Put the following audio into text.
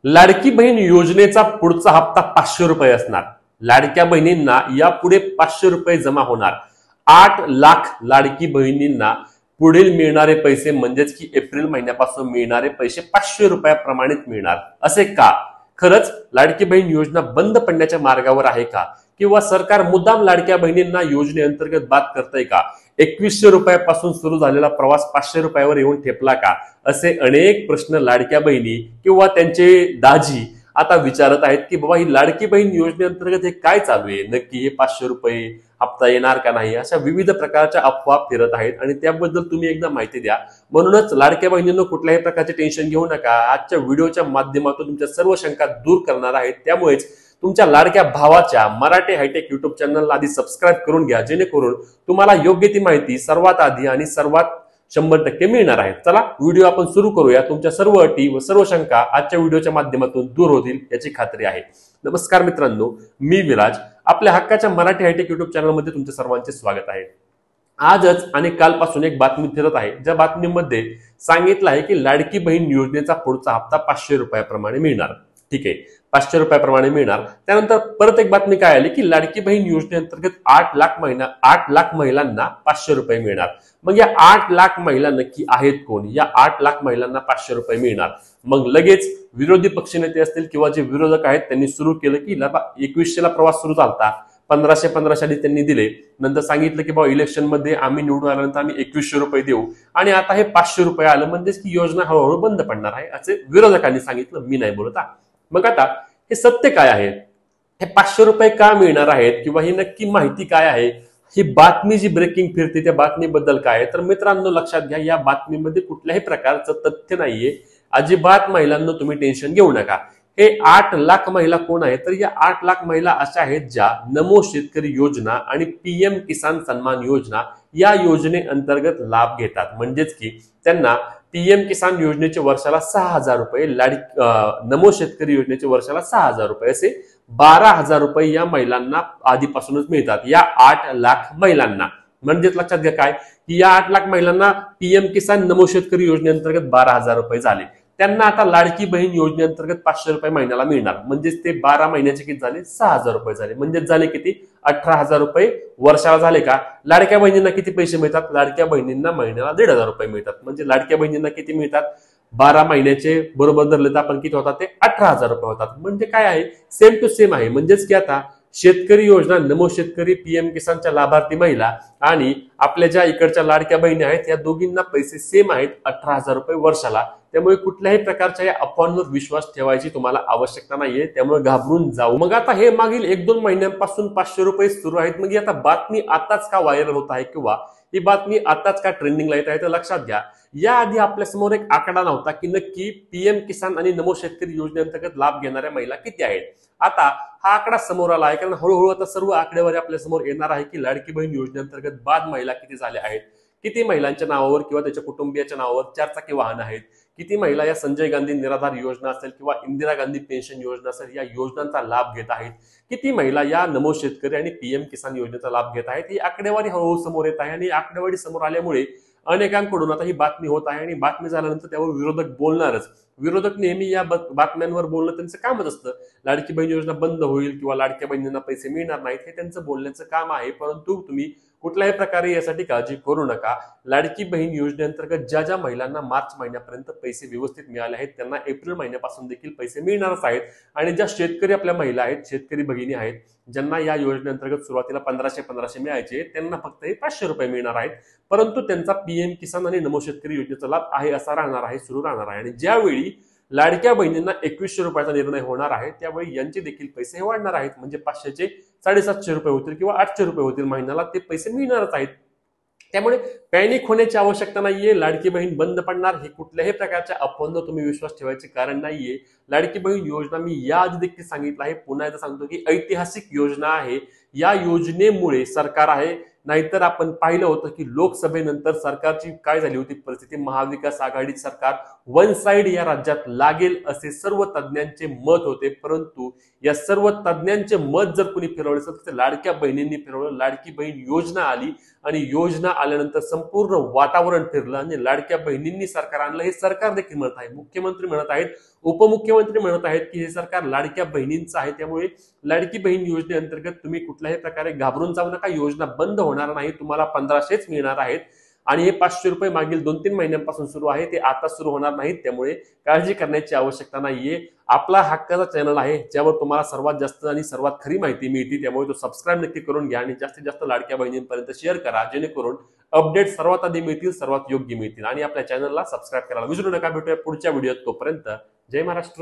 लाडकी बहीण योजनेचा पुढचा हप्ता 500 रुपये असणार। लाडक्या बहिणींना यापुढे 500 रुपये जमा होणार। 8 लाख लाडकी बहिणींना पुढील मिळणारे पैसे म्हणजेच की एप्रिल महिन्यापासून मिळणारे पैसे 500 रुपयाप्रमाणेच मिळणार। असे का? खरंच लाडकी बहीण योजना बंद पडण्याच्या मार्गावर आहे का? किंवा सरकार मुद्दाम लाडक्या बहिणींना योजनेअंतर्गत बाद करतंय का? 2100 रुपयापासून सुरू झालेला प्रवास 500 रुपयावर येऊन ठेपला का? असे अनेक प्रश्न लाडक्या बहिणी किंवा त्यांचे दाजी आता विचारत आहेत की बाबा ही लाडकी बहीण योजनेअंतर्गत हे काय चालू आहे, नक्की हे 500 रुपये हप्ता येणार का नाही, अशा विविध प्रकारच्या अफवा फिरत आहेत आणि त्याबद्दल तुम्ही एकदा माहिती द्या। म्हणूनच लाडक्या बहिणींनो कुठल्याही प्रकारचे टेन्शन घेऊ नका। आजच्या व्हिडिओच्या माध्यमातून तुमच्या सर्व शंका दूर करणार आहेत। त्यामुळेच तुमच्या लाडक्या भावाच्या मराठी हायटेक युट्यूब चॅनलला आधी सबस्क्राईब करून घ्या, जेणेकरून तुम्हाला योग्य ती माहिती सर्वात आधी आणि सर्वात 100% मिळणार आहे। चला व्हिडिओ आपण सुरू करूया। तुमच्या सर्व अटी व सर्व शंका आजच्या व्हिडिओच्या माध्यमातून दूर होतील याची खात्री आहे। नमस्कार मित्रांनो, मी विराज, आपल्या हक्काच्या मराठी हायटेक युट्यूब चॅनलमध्ये तुमचे सर्वांचे स्वागत आहे। आजच आणि कालपासून एक बातमी फिरत आहे, ज्या बातमीमध्ये सांगितलं आहे की लाडकी बहीण योजनेचा पुढचा हप्ता 500 रुपयाप्रमाणे मिळणार। ठीक आहे, 500 रुपयाप्रमाणे मिळणार। त्यानंतर परत एक बातमी काय आली की लाडकी बहीण योजनेअंतर्गत 8 लाख महिलांना 500 रुपये मिळणार। मग या 8 लाख महिला नक्की आहेत कोण? या 8 लाख महिलांना 500 रुपये मिळणार। मग लगेच विरोधी पक्षनेते असतील किंवा जे विरोधक आहेत त्यांनी सुरू केलं की 2100 ला प्रवास सुरू झालता, 1500 त्यांनी दिले, नंतर सांगितलं की बाबा इलेक्शन मध्ये आम्ही निवडून आल्यानंतर आम्ही 2100 रुपये देऊ आणि आता हे 500 रुपये आलं, म्हणजेच की योजना हळूहळू बंद पडणार आहे असे विरोधकांनी सांगितलं। मी नाही बोलत। मग आता हे सत्य काय आहे? हे 500 रुपये का मिळणार आहेत किंवा ही नक्की माहिती काय आहे? ही बातमी जी ब्रेकिंग फिरते त्या बातमीबद्दल काय आहे? तर मित्रांनो लक्षात घ्या, या बातमीमध्ये कुठल्याही प्रकारचं तथ्य नाहीये। अजिबात महिलांना तुम्ही टेन्शन घेऊ नका। हे 8 लाख महिला कोण आहेत? तर या 8 लाख महिला अशा आहेत ज्या नमो शेतकरी योजना आणि पीएम किसान सन्मान योजना या योजनेअंतर्गत लाभ घेतात। म्हणजेच की त्यांना पीएम किसान योजनेचे वर्षाला 6000 रुपये, नमो शेतकरी योजनेचे वर्षाला 6000 रुपये, असे 12,000 रुपये या महिलांना आधीपासूनच मिळतात, या 8 लाख महिलांना। म्हणजेच लक्षात घ्या काय की या 8 लाख महिलांना पीएम किसान नमो शेतकरी योजनेअंतर्गत 12,000 रुपये झाले, त्यांना आता लाडकी बहीण योजनेअंतर्गत 500 रुपये महिन्याला मिळणार। म्हणजेच ते 12 महिन्याचे किती झाले? 6000 रुपये झाले। म्हणजेच झाले किती? 18,000 रुपये वर्षाला झाले का? लाडक्या बहिणींना किती पैसे मिळतात? लाडक्या बहिणींना महिन्याला 1,500 रुपये मिळतात। म्हणजे लाडक्या बहिणींना किती मिळतात? 12 महिन्याचे बरोबर धरले तर आपण किती होतात? ते 18,000 रुपये होतात। म्हणजे काय आहे? सेम टू सेम आहे। म्हणजेच की आता शेतकरी योजना, नमो शेतकरी, पीएम किसानच्या लाभार्थी महिला आणि आपल्या ज्या इकडच्या लाडक्या बहिणी आहेत या दोघींना पैसे सेम आहेत, 18,000 रुपये वर्षाला। त्यामुळे कुठल्याही प्रकारच्या या अफवांवर विश्वास ठेवायची तुम्हाला आवश्यकता नाहीये, त्यामुळे घाबरून जाऊ। मग आता हे मागील 1-2 महिन्यांपासून 500 रुपये सुरू आहेत, मग आता बातमी आताच का व्हायरल होत आहे किंवा ही बातमी आताच का ट्रेंडिंगला येत आहे? तर लक्षात घ्या, याआधी आपल्या समोर एक आकडा नव्हता की नक्की पीएम किसान आणि नमो शेतकरी योजनेअंतर्गत लाभ घेणाऱ्या महिला किती आहेत। आता हा आकडा समोर आला आहे, कारण हळूहळू आता सर्व आकडेवारी आपल्या समोर येणार आहे की लाडकी बहीण योजनेअंतर्गत बाद महिला किती झाल्या आहेत, किती महिलांच्या नावावर किंवा त्याच्या कुटुंबियाच्या नावावर 4 चाकी वाहन आहेत, किती महिला या संजय गांधी निराधार योजना असेल किंवा इंदिरा गांधी पेन्शन योजना असेल या योजनांचा लाभ घेत आहेत, किती महिला या नमो शेतकरी आणि पीएम किसान योजनेचा लाभ घेत आहेत। ही आकडेवारी हळूहळू समोर येत आहे आणि आकडेवारी समोर आल्यामुळे अनेकांकडून आता ही बातमी होत आहे आणि बातमी झाल्यानंतर त्यावर विरोधक बोलणारच। विरोधक नेहमी या बातम्यांवर बोलणं त्यांचं कामच असतं। लाडकी बहीण योजना बंद होईल किंवा लाडक्या बहिणींना पैसे मिळणार नाहीत हे त्यांचं बोलण्याचं काम आहे। परंतु तुम्ही कुठल्याही प्रकारे यासाठी काळजी करू नका। लाडकी बहीण योजनेअंतर्गत ज्या ज्या महिलांना मार्च महिन्यापर्यंत पैसे व्यवस्थित मिळाले आहेत त्यांना एप्रिल महिन्यापासून देखील पैसे मिळणारच आहेत। आणि ज्या शेतकरी आपल्या महिला आहेत, शेतकरी भगिनी आहेत, ज्यांना या योजनेअंतर्गत सुरुवातीला 1500 मिळायचे, त्यांना फक्त हे 500 रुपये मिळणार आहेत। परंतु त्यांचा पीएम किसान आणि नमो शेतकरी योजनेचा लाभ आहे असा राहणार आहे, सुरू राहणार आहे। आणि ज्यावेळी लाडक्या बहिणींना 2100 रुपयाचा निर्णय होणार आहे त्यावेळी यांचे देखील पैसे वाढणार आहेत। म्हणजे 500 चे 750 रुपये होतील किंवा 800 रुपये होतील महिन्याला, ते पैसे मिळणारच आहेत। त्यामुळे पॅनिक होण्याची आवश्यकता नाहीये। लाडकी बहीण बंद पडणार हे कुठल्याही प्रकारच्या अफवांवर तुम्ही विश्वास ठेवायचे कारण नाहीये। लाडकी बहीण योजना मी याआधी देखील सांगितलं आहे, पुन्हा एकदा सांगतो की ऐतिहासिक योजना आहे। या योजनेमुळे सरकार आहे, नाहीतर आपण पाहिलं होतं की लोकसभेनंतर सरकारची काय झाली होती परिस्थिती, महाविकास आघाडी सरकार वन साइड या राज्यात लागेल असे सर्व तज्ञांचे मत होते। परंतु या सर्व तज्ञांचे मत जर कोणी फिरवले असेल तर लाडक्या बहिणींनी फिरवलं, लाडकी बहीण योजना आली आणि योजना आल्यानंतर संपूर्ण वातावरण फिरलं आणि लाडक्या बहिणींनी सरकार आणलं हे सरकार देखील म्हणत आहे. मुख्यमंत्री म्हणत आहेत, उपमुख्यमंत्री म्हणत आहेत की हे सरकार लाडक्या बहिणींचं आहे. त्यामुळे लाडकी बहीण योजनेअंतर्गत तुम्ही कुठल्याही प्रकारे घाबरून जाऊ नका. योजना बंद होणार नाही, तुम्हाला 1500च मिळणार आहेत आणि हे 500 रुपये मागील 2-3 महिन्यांपासून सुरू आहे, ते आता सुरू होणार नाहीत. त्यामुळे काळजी करण्याची आवश्यकता नाहीये. आपला हक्काचा चॅनल आहे ज्यावर तुम्हाला सर्वात जास्त आणि सर्वात खरी माहिती मिळते. त्यामुळे तो सबस्क्राईब नक्की करून घ्या आणि जास्तीत जास्त लाडक्या बहिणींपर्यंत शेअर करा, जेणेकरून अपडेट सर्वात आधी मिळतील, सर्वात योग्य मिळतील. आणि आपल्या चॅनलला सबस्क्राईब करायला विसरू नका. भेटूया पुढच्या व्हिडिओत. तोपर्यंत जय महाराष्ट्र.